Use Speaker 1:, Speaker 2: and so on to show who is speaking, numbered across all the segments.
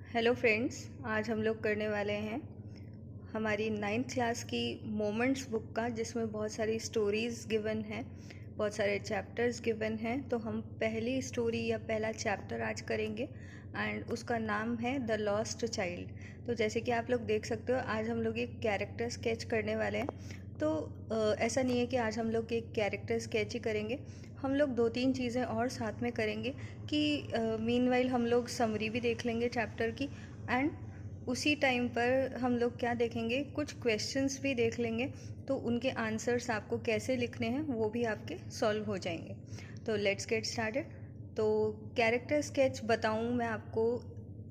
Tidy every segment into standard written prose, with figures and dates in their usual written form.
Speaker 1: Hello friends, आज हम लोग करने वाले हैं हमारी 9th क्लास की मोमेंट्स बुक का, जिसमें बहुत सारी स्टोरीज़ गिवन हैं, बहुत सारे चैप्टर्स गिवन हैं। तो हम पहली स्टोरी या पहला चैप्टर आज करेंगे एंड उसका नाम है द लॉस्ट चाइल्ड। तो जैसे कि आप लोग देख सकते हो, आज हम लोग एक कैरेक्टर स्केच करने वाले हैं। तो ऐसा नहीं है कि आज हम लोग एक कैरेक्टर स्केच ही करेंगे, हम लोग 2-3 चीज़ें और साथ में करेंगे कि मीनवाइल हम लोग समरी भी देख लेंगे चैप्टर की, एंड उसी टाइम पर हम लोग क्या देखेंगे, कुछ क्वेश्चंस भी देख लेंगे। तो उनके आंसर्स आपको कैसे लिखने हैं वो भी आपके सॉल्व हो जाएंगे। तो लेट्स गेट स्टार्टेड। तो कैरेक्टर स्केच बताऊं मैं आपको,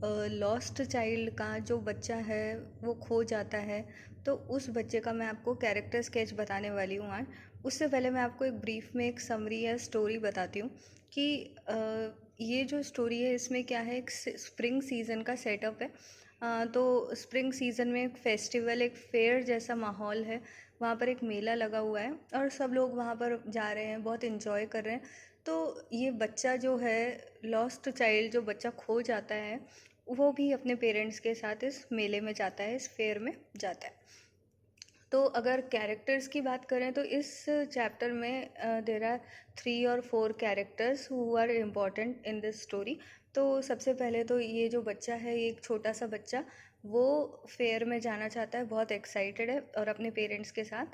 Speaker 1: लॉस्ट चाइल्ड का जो बच्चा है वो खो जाता है, तो उस बच्चे का मैं आपको कैरेक्टर स्केच बताने वाली हूँ आज। उससे पहले मैं आपको एक ब्रीफ में एक समरी या स्टोरी बताती हूँ कि ये जो स्टोरी है इसमें क्या है, एक स्प्रिंग सीज़न का सेटअप है। तो स्प्रिंग सीज़न में एक फेस्टिवल, एक फेयर जैसा माहौल है, वहाँ पर एक मेला लगा हुआ है और सब लोग वहाँ पर जा रहे हैं, बहुत इन्जॉय कर रहे हैं। तो ये बच्चा जो है, लॉस्ट चाइल्ड, जो बच्चा खो जाता है, वो भी अपने पेरेंट्स के साथ इस मेले में जाता है, इस फेयर में जाता है। तो अगर कैरेक्टर्स की बात करें तो इस चैप्टर में देर आर 3 और 4 characters who are important in this story. तो सबसे पहले तो ये जो बच्चा है, ये एक छोटा सा बच्चा, वो फेयर में जाना चाहता है, बहुत एक्साइटेड है और अपने पेरेंट्स के साथ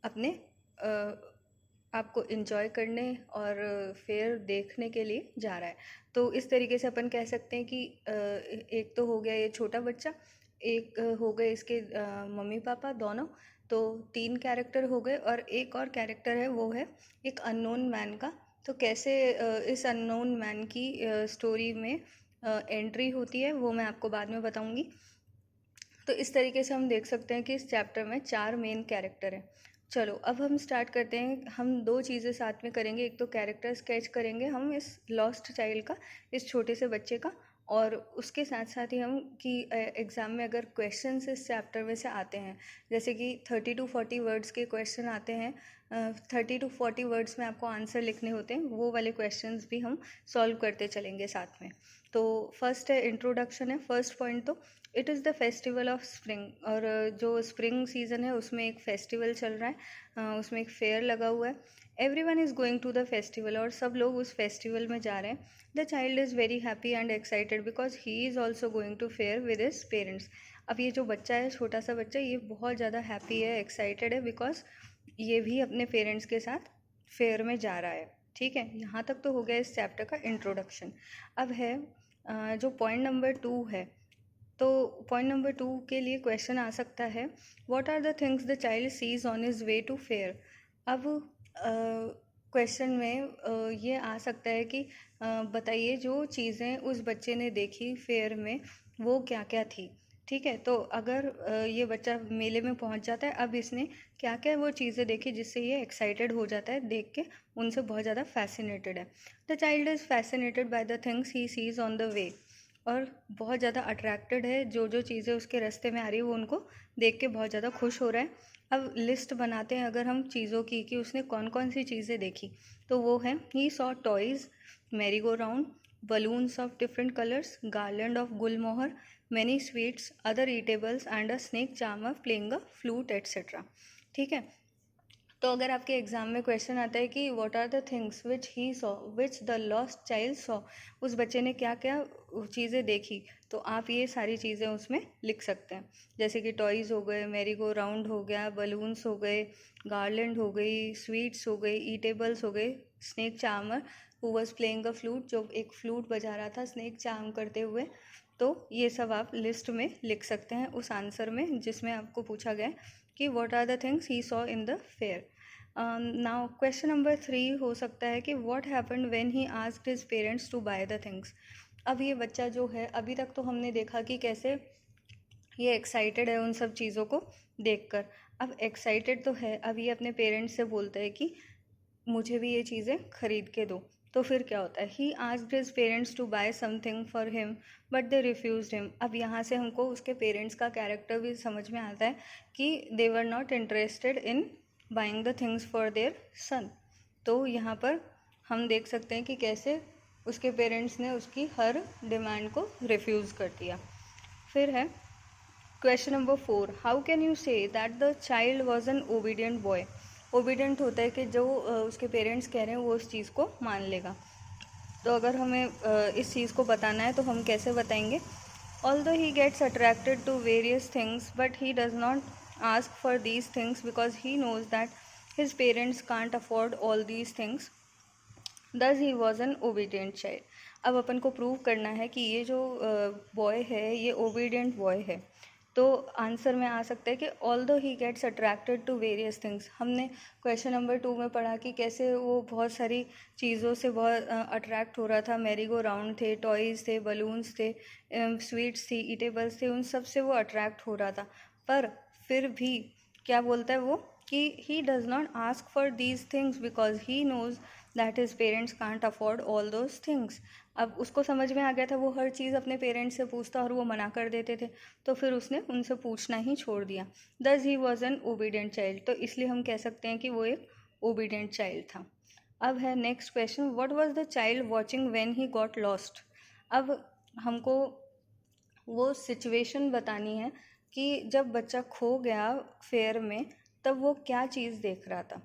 Speaker 1: अपने आपको इन्जॉय करने और फेयर देखने के लिए जा रहा है। तो इस तरीके से अपन कह सकते हैं कि एक तो हो गया ये छोटा बच्चा, एक हो गए इसके मम्मी पापा दोनों, तो 3 कैरेक्टर हो गए। और एक और कैरेक्टर है, वो है एक अननोन मैन का। तो कैसे इस अननोन मैन की स्टोरी में एंट्री होती है वो मैं आपको बाद में बताऊंगी। तो इस तरीके से हम देख सकते हैं कि इस चैप्टर में 4 मेन कैरेक्टर हैं। चलो अब हम स्टार्ट करते हैं। हम 2 चीज़ें साथ में करेंगे, एक तो कैरेक्टर स्केच करेंगे हम इस लॉस्ट चाइल्ड का, इस छोटे से बच्चे का, और उसके साथ साथ ही हम कि एग्ज़ाम में अगर क्वेश्चंस इस चैप्टर में से आते हैं, जैसे कि 30 to 40 वर्ड्स के क्वेश्चन आते हैं, 30 to 40 वर्ड्स में आपको आंसर लिखने होते हैं, वो वाले क्वेश्चंस भी हम सॉल्व करते चलेंगे साथ में। तो फर्स्ट है इंट्रोडक्शन है, फर्स्ट पॉइंट। तो it is the festival of spring, और जो स्प्रिंग सीज़न है उसमें एक फेस्टिवल चल रहा है, उसमें एक फेयर लगा हुआ है। Everyone is going to the festival, और सब लोग उस फेस्टिवल में जा रहे हैं। The child is very happy and excited because he is also going to fair with his parents. अब ये जो बच्चा है, छोटा सा बच्चा, ये बहुत ज़्यादा हैप्पी है, एक्साइटेड है, बिकॉज ये भी अपने पेरेंट्स के साथ फेयर में जा रहा है। ठीक है, यहाँ तक तो हो गया इस चैप्टर का इंट्रोडक्शन। अब है जो पॉइंट नंबर 2 है। तो पॉइंट नंबर 2 के लिए क्वेश्चन आ सकता है, what are the things the child sees on his way to fair. अब क्वेश्चन में ये आ सकता है कि बताइए जो चीज़ें उस बच्चे ने देखी फेयर में, वो क्या क्या थी। ठीक है, तो अगर ये बच्चा मेले में पहुंच जाता है, अब इसने क्या क्या वो चीज़ें देखी जिससे ये एक्साइटेड हो जाता है, देख के उनसे बहुत ज़्यादा फैसिनेटेड है। The child is fascinated by the things he sees on the way, और बहुत ज़्यादा अट्रैक्टेड है, जो जो चीज़ें उसके रास्ते में आ रही है वो उनको देख के बहुत ज़्यादा खुश हो रहा है। अब लिस्ट बनाते हैं अगर हम चीज़ों की कि उसने कौन कौन सी चीज़ें देखी। तो वो है, he saw toys, merry go round, balloons of different colors, garland of gulmohar, many sweets, other eatables and a snake charmer playing a flute etc. ठीक है, तो अगर आपके एग्जाम में क्वेश्चन आता है कि what are the things which he saw, which the lost child saw, उस बच्चे ने क्या क्या चीज़ें देखी, तो आप ये सारी चीज़ें उसमें लिख सकते हैं। जैसे कि टॉयज़ हो गए, मैरी गो राउंड हो गया, बलून्स हो गए, गार्लैंड हो गई, स्वीट्स हो गई, ईटेबल्स हो गए, snake charmer who was playing a flute, जो एक फ्लूट बजा रहा था स्नेक चार्म करते हुए। तो ये सब आप लिस्ट में लिख सकते हैं उस आंसर में जिसमें आपको पूछा गया कि what are the things he saw in the fair. Now question number 3 हो सकता है कि what happened when he asked his parents to buy the things. अब ये बच्चा जो है, अभी तक तो हमने देखा कि कैसे ये एक्साइटेड है उन सब चीज़ों को देखकर। अब एक्साइटेड तो है, अब ये अपने पेरेंट्स से बोलता है कि मुझे भी ये चीज़ें खरीद के दो। तो फिर क्या होता है, he asked his parents to buy something for him but they refused him. अब यहाँ से हमको उसके पेरेंट्स का कैरेक्टर भी समझ में आता है कि they were not interested in buying the things for their son. तो यहाँ पर हम देख सकते हैं कि कैसे उसके पेरेंट्स ने उसकी हर डिमांड को रिफ्यूज़ कर दिया। फिर है question number 4, how can you say that the child was an obedient boy. Obedient होता है कि जो उसके पेरेंट्स कह रहे हैं वो उस चीज़ को मान लेगा। तो अगर हमें इस चीज़ को बताना है तो हम कैसे बताएंगे? Although he gets attracted to various things but he does not ask for these things because he knows that his parents can't afford all these things, thus he was an obedient child. अब अपन को prove करना है कि ये जो boy है ये ओबीडियंट बॉय है। तो आंसर में आ सकता है कि although he gets attracted to various things. हमने क्वेश्चन नंबर 2 में पढ़ा कि कैसे वो बहुत सारी चीज़ों से बहुत अट्रैक्ट हो रहा था। मैरी गो राउंड थे, टॉयज़ थे, बलून्स थे, स्वीट्स थी, ईटेबल्स थे, उन सब से वो अट्रैक्ट हो रहा था। पर फिर भी क्या बोलता है वो कि he does not ask for these things because he knows that his parents can't afford all those things. अब उसको समझ में आ गया था, वो हर चीज़ अपने पेरेंट्स से पूछता और वो मना कर देते थे, तो फिर उसने उनसे पूछना ही छोड़ दिया। दस he was an obedient child. तो इसलिए हम कह सकते हैं कि वो एक ओबीडियंट चाइल्ड था। अब है next question, what was the child watching when he got lost. अब हमको वो सिचुएशन बतानी है कि जब बच्चा खो गया फेयर में तब वो क्या चीज़ देख रहा था।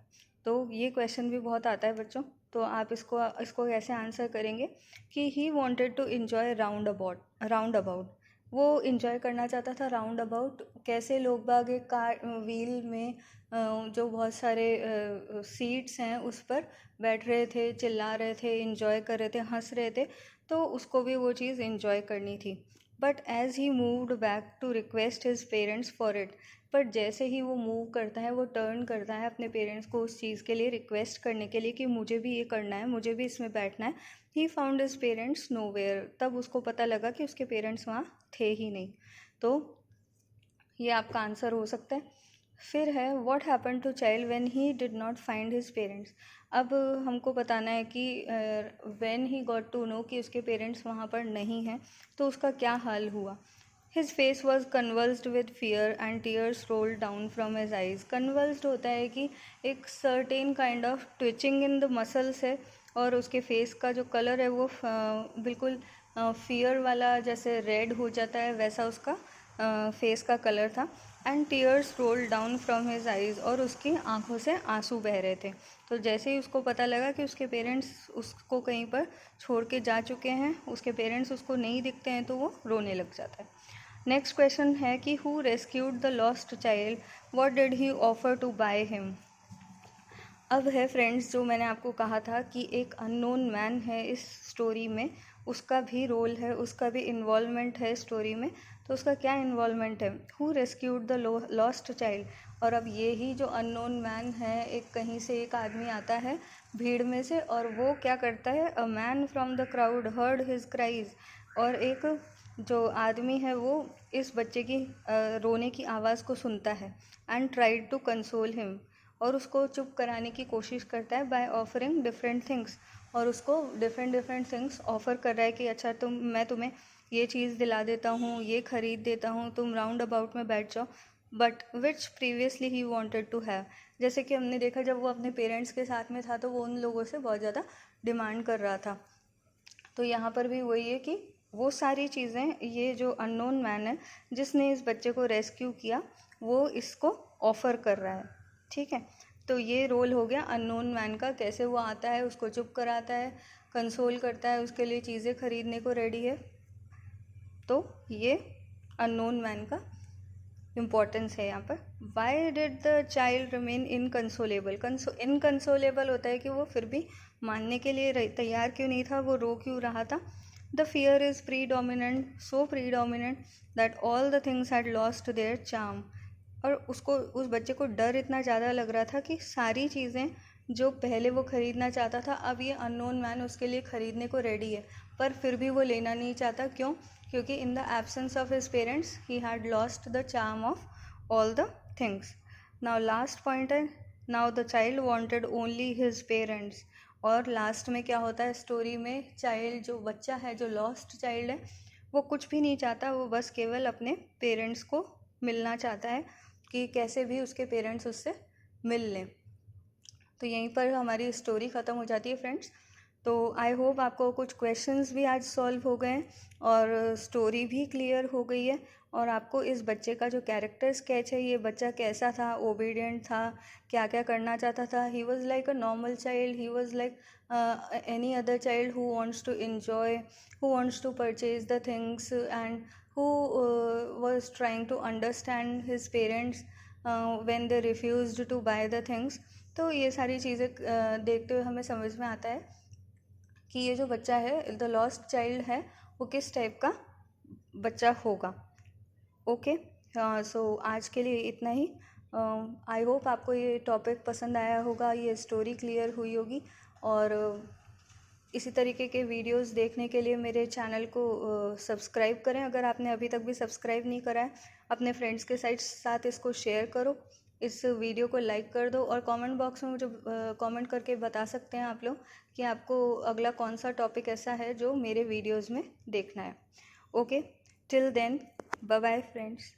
Speaker 1: तो ये क्वेश्चन भी बहुत आता है बच्चों, तो आप इसको कैसे आंसर करेंगे कि he wanted to enjoy round about. वो इन्जॉय करना चाहता था राउंड अबाउट। कैसे लोग बाग एक कार व्हील में जो बहुत सारे सीट्स हैं उस पर बैठ रहे थे, चिल्ला रहे थे, इन्जॉय कर रहे थे, हंस रहे थे, तो उसको भी वो चीज़ इन्जॉय करनी थी। But as he moved back to request his parents for it, पर जैसे ही वो मूव करता है, वो टर्न करता है अपने पेरेंट्स को उस चीज़ के लिए रिक्वेस्ट करने के लिए कि मुझे भी ये करना है, मुझे भी इसमें बैठना है, he found his parents nowhere. तब उसको पता लगा कि उसके पेरेंट्स वहाँ थे ही नहीं। तो ये आपका आंसर हो सकता है। फिर है what happen to child when he did not find his parents. अब हमको बताना है कि when he got to know कि उसके पेरेंट्स वहाँ पर नहीं हैं तो उसका क्या हाल हुआ। His face was convulsed with fear and tears rolled down from his eyes. Convulsed होता है कि एक certain kind of twitching in the muscles है, और उसके फेस का जो कलर है वो बिल्कुल फियर वाला, जैसे रेड हो जाता है वैसा उसका फेस का कलर था। And tears roll down from his eyes, और उसकी आंखों से आंसू बह रहे थे। तो जैसे ही उसको पता लगा कि उसके पेरेंट्स उसको कहीं पर छोड़ के जा चुके हैं, उसके पेरेंट्स उसको नहीं दिखते हैं, तो वो रोने लग जाता है। नेक्स्ट क्वेश्चन है कि who rescued the lost child, what did he offer to buy him. अब है फ्रेंड्स, जो मैंने आपको कहा था कि एक अननोन मैन है इस स्टोरी में, उसका भी रोल है, उसका भी इन्वॉल्वमेंट है स्टोरी में। तो उसका क्या इन्वॉल्वमेंट है? Who rescued the lost child. और अब ये ही जो अननोन मैन है, एक कहीं से एक आदमी आता है भीड़ में से, और वो क्या करता है, a man from the crowd heard his cries. और एक जो आदमी है वो इस बच्चे की रोने की आवाज़ को सुनता है, and tried to console him, और उसको चुप कराने की कोशिश करता है बाय ऑफरिंग डिफरेंट थिंग्स। और उसको डिफरेंट डिफरेंट थिंग्स ऑफ़र कर रहा है कि अच्छा मैं तुम्हें ये चीज़ दिला देता हूँ, ये ख़रीद देता हूँ, तुम राउंड अबाउट में बैठ जाओ, but which previously he wanted to have. जैसे कि हमने देखा जब वो अपने पेरेंट्स के साथ में था तो वो उन लोगों से बहुत ज़्यादा डिमांड कर रहा था। तो यहाँ पर भी वही है कि वो सारी चीज़ें ये जो अननोन मैन है जिसने इस बच्चे को रेस्क्यू किया, वो इसको ऑफ़र कर रहा है। ठीक है, तो ये रोल हो गया अननोन मैन का। कैसे वो आता है, उसको चुप कराता है, कंसोल करता है, उसके लिए चीज़ें खरीदने को रेडी है। तो ये अननोन मैन का इम्पोर्टेंस है यहाँ पर। Why did the child remain inconsolable. Inconsolable होता है कि वो फिर भी मानने के लिए तैयार क्यों नहीं था, वो रो क्यों रहा था। The fear is predominant, so predominant that all the things had lost their charm. और उसको, उस बच्चे को डर इतना ज़्यादा लग रहा था कि सारी चीज़ें जो पहले वो ख़रीदना चाहता था, अब ये अननोन मैन उसके लिए ख़रीदने को रेडी है, पर फिर भी वो लेना नहीं चाहता। क्यों? क्योंकि in the absence of his parents he had lost the charm of all the things. Now last point है, now the child wanted only his parents. और लास्ट में क्या होता है स्टोरी में, चाइल्ड जो बच्चा है, जो लॉस्ट चाइल्ड है, वो कुछ भी नहीं चाहता, वो बस केवल अपने पेरेंट्स को मिलना चाहता है कि कैसे भी उसके पेरेंट्स उससे मिल लें। तो यहीं पर हमारी स्टोरी ख़त्म हो जाती है फ्रेंड्स। तो आई होप आपको कुछ क्वेश्चंस भी आज सॉल्व हो गए हैं और स्टोरी भी क्लियर हो गई है, और आपको इस बच्चे का जो कैरेक्टर स्केच है, ये बच्चा कैसा था, ओबीडियंट था, क्या क्या करना चाहता था, he was like a normal child, he was like any other child who wants to enjoy, who wants to purchase the things, and who was trying to understand his parents when they refused to buy the things. तो ये सारी चीज़ें देखते हुए हमें समझ में आता है कि ये जो बच्चा है, द लॉस्ट चाइल्ड है, वो किस टाइप का बच्चा होगा। ओके, सो आज के लिए इतना ही। आई होप आपको ये टॉपिक पसंद आया होगा, ये स्टोरी क्लियर हुई होगी, और इसी तरीके के वीडियोस देखने के लिए मेरे चैनल को सब्सक्राइब करें। अगर आपने अभी तक भी सब्सक्राइब नहीं करा है, अपने फ्रेंड्स के साथ इसको शेयर करो, इस वीडियो को लाइक कर दो, और कमेंट बॉक्स में मुझे कमेंट करके बता सकते हैं आप लोग कि आपको अगला कौन सा टॉपिक ऐसा है जो मेरे वीडियोज़ में देखना है। Okay, till then, bye bye friends.